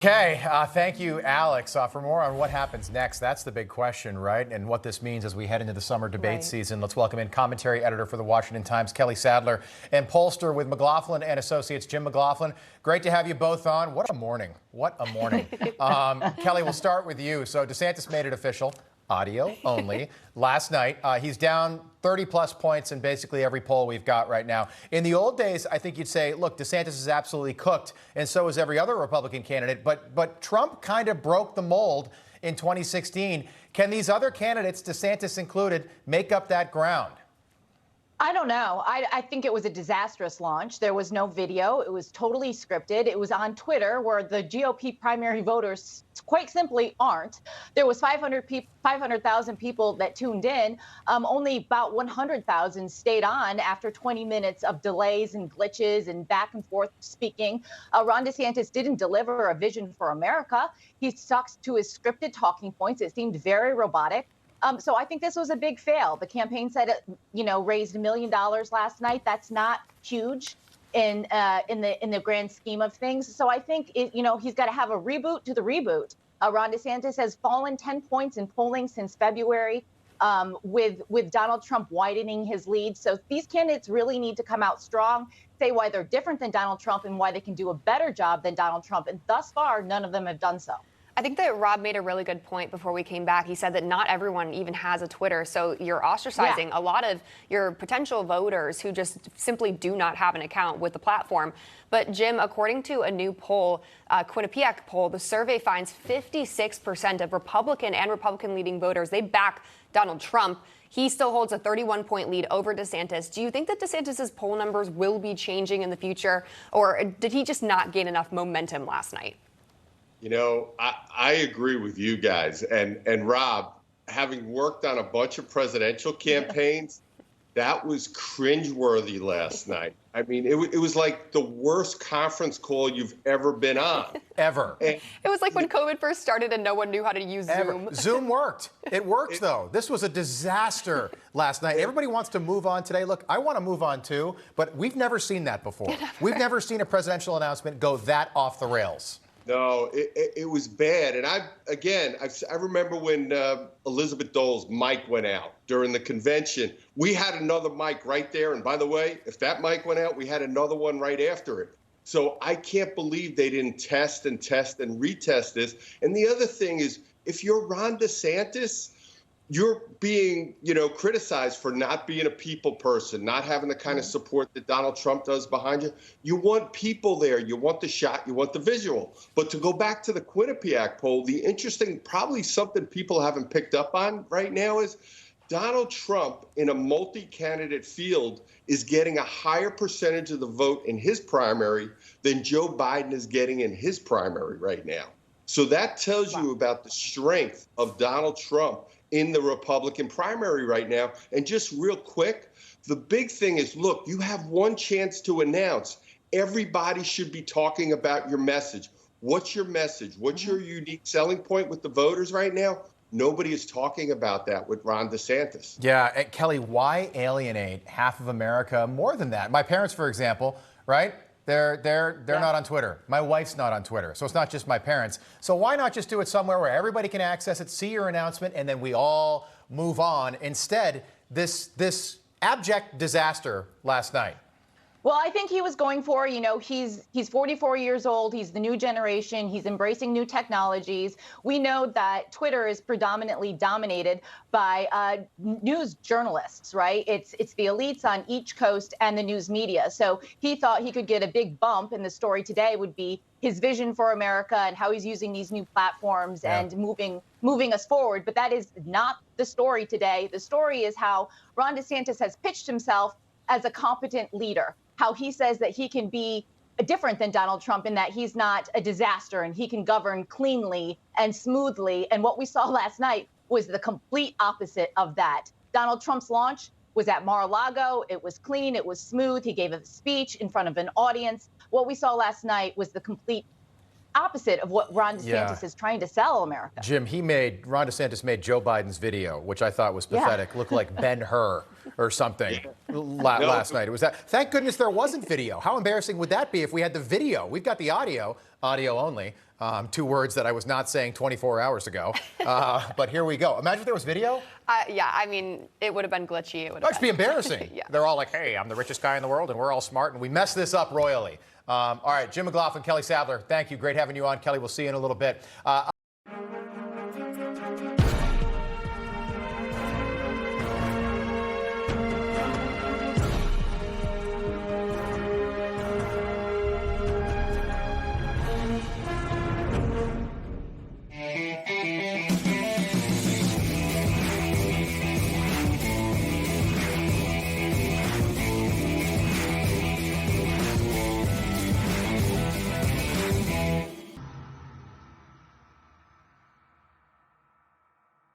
Okay, thank you, Alex. For more on what happens next, that's the big question, right? And what this means as we head into the summer debate season. Let's welcome in commentary editor for the Washington Times, Kelly Sadler, and pollster with McLaughlin and Associates, Jim McLaughlin. Great to have you both on. What a morning. What a morning. Kelly, we'll start with you. So DeSantis made it official. Audio only. Last night, he's down 30-plus points in basically every poll we've got right now. In the old days, I think you'd say, look, DeSantis is absolutely cooked, and so is every other Republican candidate. But Trump kind of broke the mold in 2016. Can these other candidates, DeSantis included, make up that ground? I don't know. I think it was a disastrous launch. There was no video. It was totally scripted. It was on Twitter, where the GOP primary voters quite simply aren't. There was 500,000 people that tuned in. Only about 100,000 stayed on after 20 minutes of delays and glitches and back and forth speaking. Ron DeSantis didn't deliver a vision for America. He stuck to his scripted talking points. It seemed very robotic. So I think this was a big fail. The campaign said it, raised $1 million last night. That's not huge in the grand scheme of things. So I think he's got to have a reboot to the reboot. Ron DeSantis has fallen 10 points in polling since February, with Donald Trump widening his lead. So these candidates really need to come out strong, say why they're different than Donald Trump and why they can do a better job than Donald Trump. And thus far, none of them have done so. I think that Rob made a really good point before we came back. He said that not everyone even has a Twitter, so you're ostracizing a lot of your potential voters who just simply do not have an account with the platform. But Jim, according to a new poll, Quinnipiac poll, the survey finds 56% of Republican and Republican-leading voters, they back Donald Trump. He still holds a 31-point lead over DeSantis. Do you think that DeSantis's poll numbers will be changing in the future, or did he just not gain enough momentum last night? I agree with you guys. And Rob, having worked on a bunch of presidential campaigns, that was cringeworthy last night. I mean, it was like the worst conference call you've ever been on. Ever. It was like when COVID first started and no one knew how to use Zoom. Zoom worked. It worked, though. This was a disaster last night. Everybody wants to move on today. Look, I want to move on, too, but we've never seen that before. We've never seen a presidential announcement go that off the rails. No, it was bad. And I remember when Elizabeth Dole's mic went out during the convention. We had another mic right there. And by the way, if that mic went out, we had another one right after it. So I can't believe they didn't test and retest this. And the other thing is, if you're Ron DeSantis, you're being, criticized for not being a people person, not having the kind of support that Donald Trump does behind you. You want people there. You want the shot. You want the visual. But to go back to the Quinnipiac poll, the interesting, probably something people haven't picked up on right now is Donald Trump in a multi-candidate field is getting a higher percentage of the vote in his primary than Joe Biden is getting in his primary right now. So that tells you about the strength of Donald Trump in the Republican primary right now. And just real quick, the big thing is, look, you have one chance to announce. Everybody should be talking about your message. What's your message? What's your unique selling point with the voters right now? Nobody is talking about that with Ron DeSantis. Yeah, and Kelly, why alienate half of America more than that? My parents, for example, right? They're not on Twitter. My wife's not on Twitter. So it's not just my parents. So why not just do it somewhere where everybody can access it, see your announcement, and then we all move on? Instead, this abject disaster last night. Well, I think he was going for, he's 44 years old. He's the new generation. He's embracing new technologies. We know that Twitter is predominantly dominated by news journalists, right? It's the elites on each coast and the news media. So he thought he could get a big bump, and the story today would be his vision for America and how he's using these new platforms and moving us forward. But that is not the story today. The story is how Ron DeSantis has pitched himself as a competent leader, how he says that he can be different than Donald Trump in that he's not a disaster and he can govern cleanly and smoothly. And what we saw last night was the complete opposite of that. Donald Trump's launch was at Mar-a-Lago. It was clean. It was smooth. He gave a speech in front of an audience. What we saw last night was the complete opposite of what Ron DeSantis is trying to sell America. Jim, Ron DeSantis made Joe Biden's video, which I thought was pathetic, look like Ben-Hur or something last night. It was that. Thank goodness there wasn't video. How embarrassing would that be if we had the video? We've got the audio only. Two words that I was not saying 24 hours ago. But here we go. Imagine if there was video. Yeah, I mean, it would have been glitchy. It would That'd be embarrassing. Yeah. They're all like, hey, I'm the richest guy in the world, and we're all smart, and we messed this up royally. All right, Jim McLaughlin, Kelly Sadler, thank you. Great having you on. Kelly, we'll see you in a little bit.